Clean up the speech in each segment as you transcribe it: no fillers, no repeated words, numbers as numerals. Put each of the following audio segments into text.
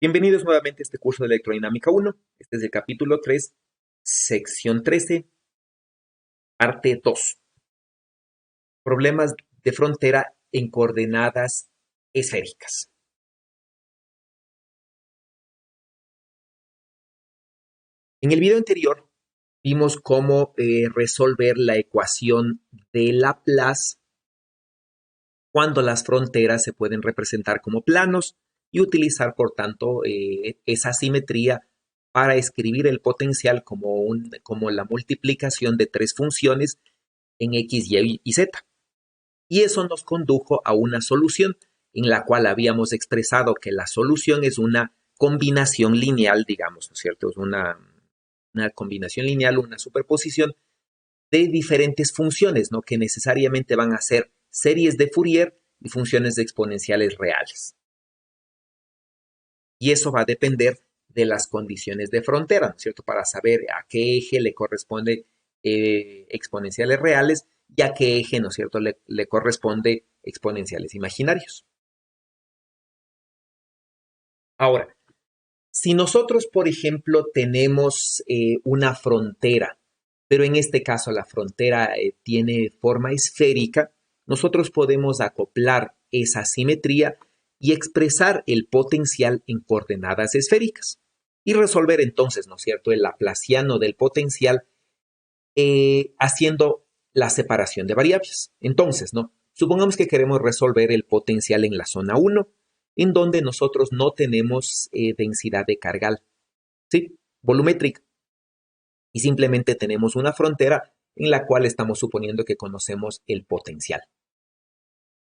Bienvenidos nuevamente a este curso de Electrodinámica 1. Este es el capítulo 3, sección 13, parte 2. Problemas de frontera en coordenadas esféricas. En el video anterior vimos cómo resolver la ecuación de Laplace cuando las fronteras se pueden representar como planos y utilizar, por tanto, esa simetría para escribir el potencial como la multiplicación de tres funciones en X, Y Z. Y eso nos condujo a una solución en la cual habíamos expresado que la solución es una combinación lineal, digamos, ¿no es cierto? Es una combinación lineal, una superposición de diferentes funciones, ¿no? Que necesariamente van a ser series de Fourier y funciones exponenciales reales. Y eso va a depender de las condiciones de frontera, ¿no es cierto? Para saber a qué eje le corresponde exponenciales reales y a qué eje, ¿no es cierto?, le corresponde exponenciales imaginarios. Ahora, si nosotros, por ejemplo, tenemos una frontera, pero en este caso la frontera tiene forma esférica, nosotros podemos acoplar esa simetría y expresar el potencial en coordenadas esféricas y resolver entonces, ¿no es cierto?, el laplaciano del potencial haciendo la separación de variables. Entonces, ¿no? Supongamos que queremos resolver el potencial en la zona 1, en donde nosotros no tenemos densidad de carga, ¿sí?, volumétrica, y simplemente tenemos una frontera en la cual estamos suponiendo que conocemos el potencial.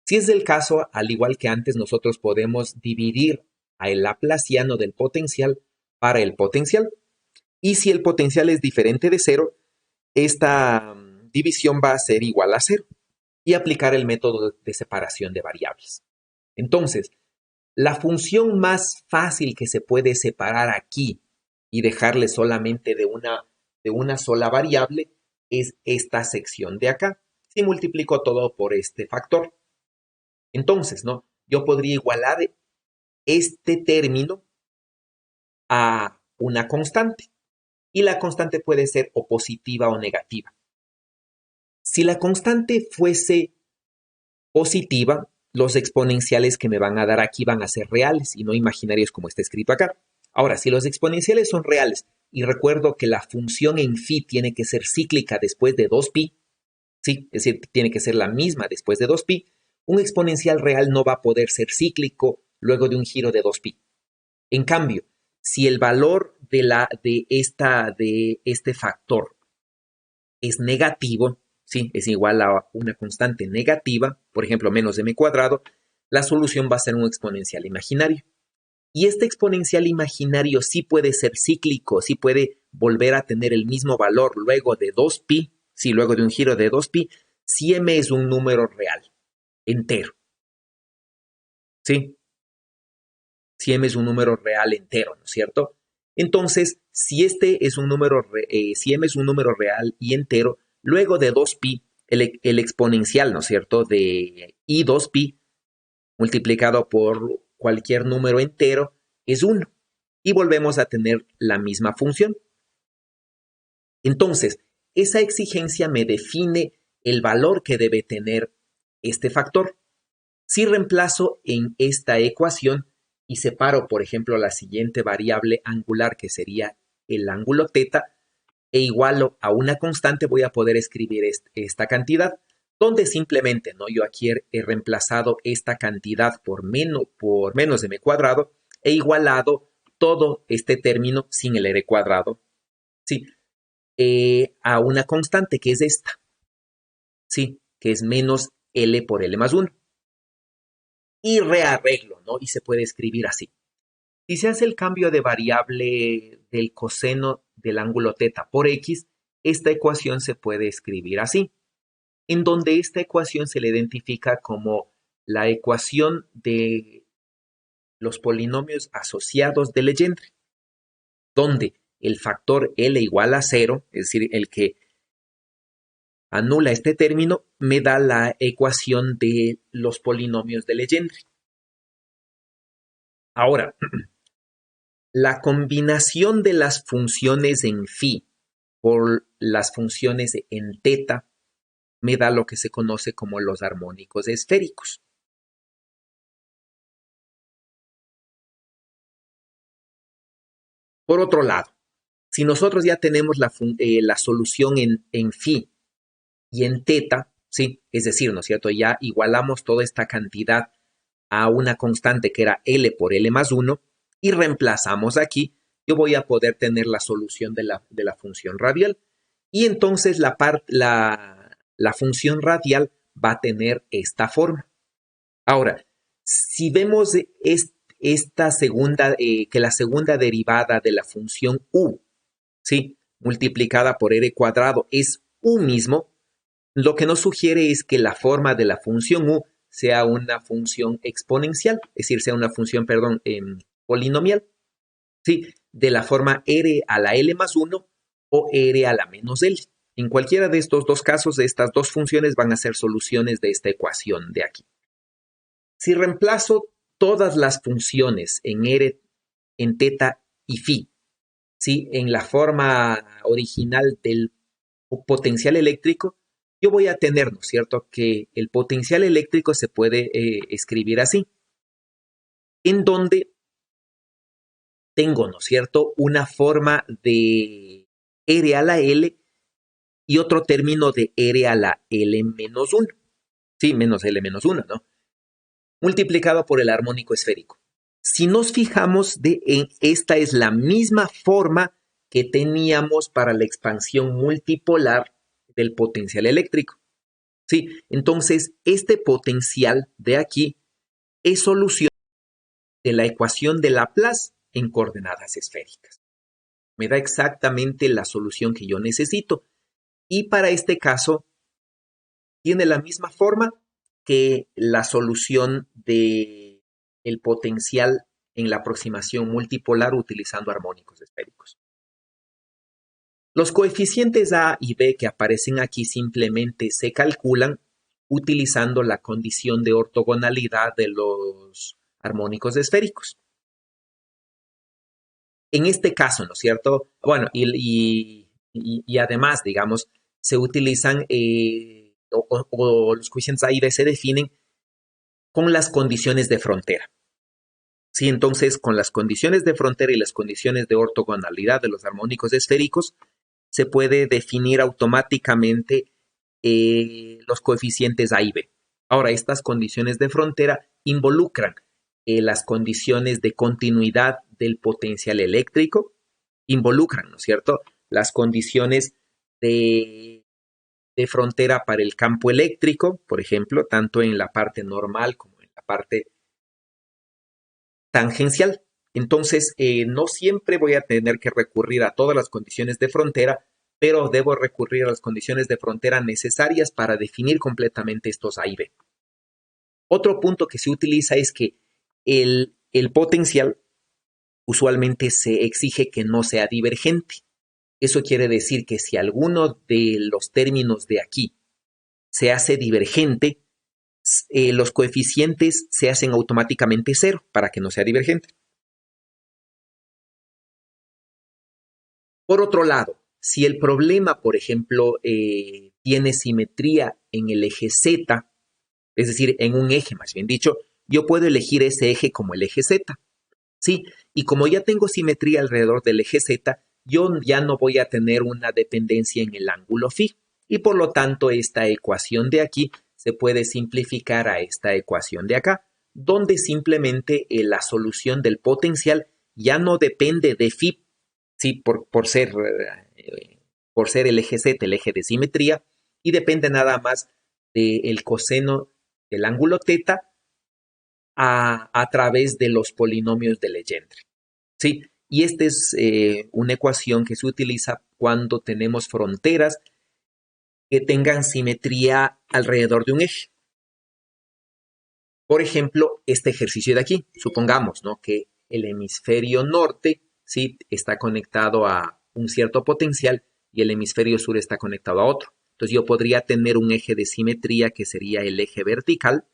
Si es el caso, al igual que antes, nosotros podemos dividir al laplaciano del potencial para el potencial, y si el potencial es diferente de 0, esta división va a ser igual a 0 y aplicar el método de separación de variables. Entonces, la función más fácil que se puede separar aquí y dejarle solamente de una sola variable es esta sección de acá. Si multiplico todo por este factor. Entonces, ¿no?, yo podría igualar este término a una constante. Y la constante puede ser o positiva o negativa. Si la constante fuese positiva, los exponenciales que me van a dar aquí van a ser reales y no imaginarios como está escrito acá. Ahora, si los exponenciales son reales, y recuerdo que la función en phi tiene que ser cíclica después de 2pi, ¿sí?, es decir, tiene que ser la misma después de 2pi, un exponencial real no va a poder ser cíclico luego de un giro de 2pi. En cambio, si el valor de este factor es negativo, ¿sí?, es igual a una constante negativa, por ejemplo, menos m cuadrado, la solución va a ser un exponencial imaginario. Y este exponencial imaginario sí puede ser cíclico, sí puede volver a tener el mismo valor luego de 2pi, sí, luego de un giro de 2pi, si m es un número real, entero. ¿Sí? Si m es un número real entero, ¿no es cierto? Entonces, si este es un número, si m es un número real y entero, luego de 2pi, el exponencial, ¿no es cierto?, de i 2pi multiplicado por cualquier número entero es 1. Y volvemos a tener la misma función. Entonces, esa exigencia me define el valor que debe tener este factor. Si reemplazo en esta ecuación y separo, por ejemplo, la siguiente variable angular, que sería el ángulo θ, e igualo a una constante, voy a poder escribir esta cantidad, donde simplemente, ¿no?, yo aquí he reemplazado esta cantidad por menos de m cuadrado e igualado todo este término sin el r cuadrado, ¿sí?, a una constante que es esta, ¿sí?, que es menos L por L más 1. Y rearreglo, ¿no? Y se puede escribir así. Si se hace el cambio de variable del coseno del ángulo θ por x, esta ecuación se puede escribir así, en donde esta ecuación se le identifica como la ecuación de los polinomios asociados de Legendre, donde el factor L igual a 0, es decir, el que anula este término, me da la ecuación de los polinomios de Legendre. Ahora, La combinación de las funciones en phi por las funciones en teta me da lo que se conoce como los armónicos esféricos. Por otro lado, si nosotros ya tenemos la solución en phi y en teta, ¿sí? Es decir, ¿no es cierto? Ya igualamos toda esta cantidad a una constante que era L por L más 1 y reemplazamos aquí, yo voy a poder tener la solución de la función radial. Y entonces la función radial va a tener esta forma. Ahora, si vemos esta segunda, que la segunda derivada de la función u, ¿sí? Multiplicada por r cuadrado es u mismo, lo que nos sugiere es que la forma de la función u sea una función exponencial, es decir, sea una función, perdón, polinomial, ¿sí? De la forma r a la l más 1 o r a la menos l. En cualquiera de estos dos casos, estas dos funciones van a ser soluciones de esta ecuación de aquí. Si reemplazo todas las funciones en r, en teta y phi, ¿sí? En la forma original del potencial eléctrico, yo voy a tener, ¿no es cierto?, que el potencial eléctrico se puede escribir así, en donde tengo, ¿no es cierto?, una forma de R a la L y otro término de R a la L menos 1. Sí, menos L menos 1, ¿no? Multiplicado por el armónico esférico. Si nos fijamos, esta es la misma forma que teníamos para la expansión multipolar del potencial eléctrico. Sí, entonces este potencial de aquí es solución de la ecuación de Laplace en coordenadas esféricas. Me da exactamente la solución que yo necesito. Y para este caso, tiene la misma forma que la solución del potencial en la aproximación multipolar utilizando armónicos esféricos. Los coeficientes A y B que aparecen aquí simplemente se calculan utilizando la condición de ortogonalidad de los armónicos esféricos. En este caso, ¿no es cierto? Bueno, y además, digamos, se utilizan o los coeficientes A y B se definen con las condiciones de frontera. Sí, entonces, con las condiciones de frontera y las condiciones de ortogonalidad de los armónicos esféricos, se puede definir automáticamente los coeficientes A y B. Ahora, estas condiciones de frontera involucran las condiciones de continuidad del potencial eléctrico, involucran, ¿no es cierto?, las condiciones de frontera para el campo eléctrico, por ejemplo, tanto en la parte normal como en la parte tangencial. Entonces, no siempre voy a tener que recurrir a todas las condiciones de frontera, pero debo recurrir a las condiciones de frontera necesarias para definir completamente estos A y B. Otro punto que se utiliza es que el potencial usualmente se exige que no sea divergente. Eso quiere decir que si alguno de los términos de aquí se hace divergente, los coeficientes se hacen automáticamente cero para que no sea divergente. Por otro lado, si el problema, por ejemplo, tiene simetría en el eje Z, es decir, en un eje, más bien dicho, yo puedo elegir ese eje como el eje Z. Sí, y como ya tengo simetría alrededor del eje Z, yo ya no voy a tener una dependencia en el ángulo phi. Y por lo tanto, esta ecuación de aquí se puede simplificar a esta ecuación de acá, donde simplemente la solución del potencial ya no depende de phi, sí, por ser el eje Z, el eje de simetría, y depende nada más del coseno del ángulo teta a través de los polinomios de Legendre. ¿Sí? Y esta es una ecuación que se utiliza cuando tenemos fronteras que tengan simetría alrededor de un eje. Por ejemplo, este ejercicio de aquí, supongamos, ¿no?, que el hemisferio norte, ¿sí?, está conectado a un cierto potencial y el hemisferio sur está conectado a otro. Entonces yo podría tener un eje de simetría que sería el eje vertical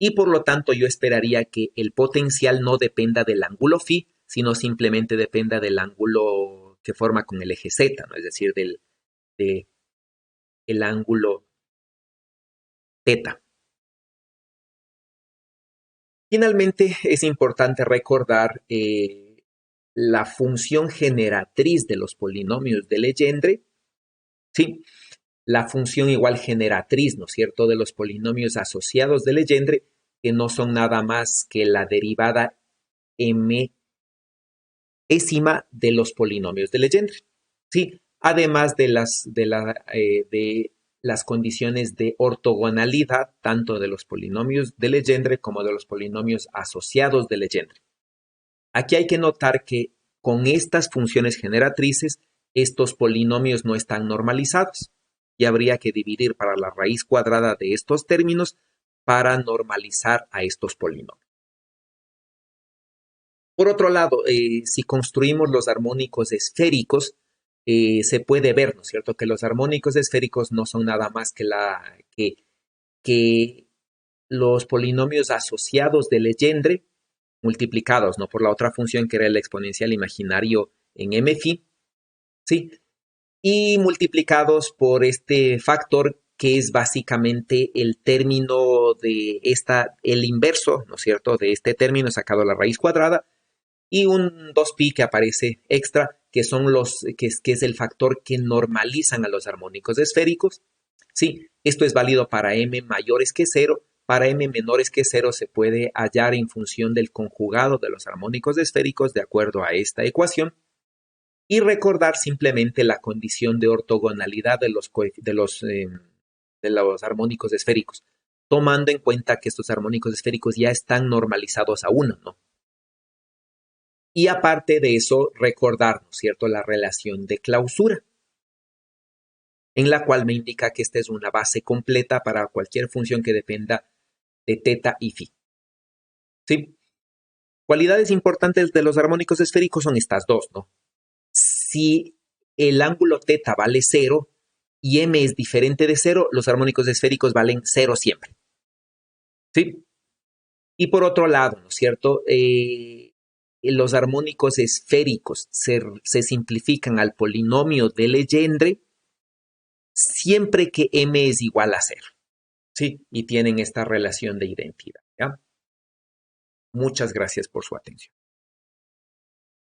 y por lo tanto yo esperaría que el potencial no dependa del ángulo phi, sino simplemente dependa del ángulo que forma con el eje Z, ¿no? Es decir, de el ángulo teta. Finalmente, es importante recordar la función generatriz de los polinomios de Legendre. Sí, la función igual generatriz, ¿no es cierto?, de los polinomios asociados de Legendre, que no son nada más que la derivada m ésima de los polinomios de Legendre. Sí, además de las condiciones de ortogonalidad, tanto de los polinomios de Legendre como de los polinomios asociados de Legendre. Aquí hay que notar que con estas funciones generatrices, estos polinomios no están normalizados y habría que dividir para la raíz cuadrada de estos términos para normalizar a estos polinomios. Por otro lado, si construimos los armónicos esféricos, se puede ver, ¿no es cierto?, que los armónicos esféricos no son nada más que los polinomios asociados de Legendre multiplicados, ¿no?, por la otra función que era el exponencial imaginario en m∞, ¿sí?, y multiplicados por este factor que es básicamente el término de el inverso, ¿no es cierto?, de este término sacado a la raíz cuadrada, y un 2pi que aparece extra, que es el factor que normalizan a los armónicos esféricos. Sí, esto es válido para m mayores que 0. Para m menores que 0 se puede hallar en función del conjugado de los armónicos esféricos de acuerdo a esta ecuación. Y recordar simplemente la condición de ortogonalidad de los armónicos esféricos, tomando en cuenta que estos armónicos esféricos ya están normalizados a 1, ¿no? Y aparte de eso, recordar, ¿no es cierto?, la relación de clausura, en la cual me indica que esta es una base completa para cualquier función que dependa de teta y phi. ¿Sí? Cualidades importantes de los armónicos esféricos son estas dos, ¿no? Si el ángulo teta vale 0 y m es diferente de 0, los armónicos esféricos valen 0 siempre. ¿Sí? Y por otro lado, ¿no es cierto?, los armónicos esféricos se simplifican al polinomio de Legendre siempre que m es igual a 0. ¿Sí? Y tienen esta relación de identidad, ¿ya? Muchas gracias por su atención.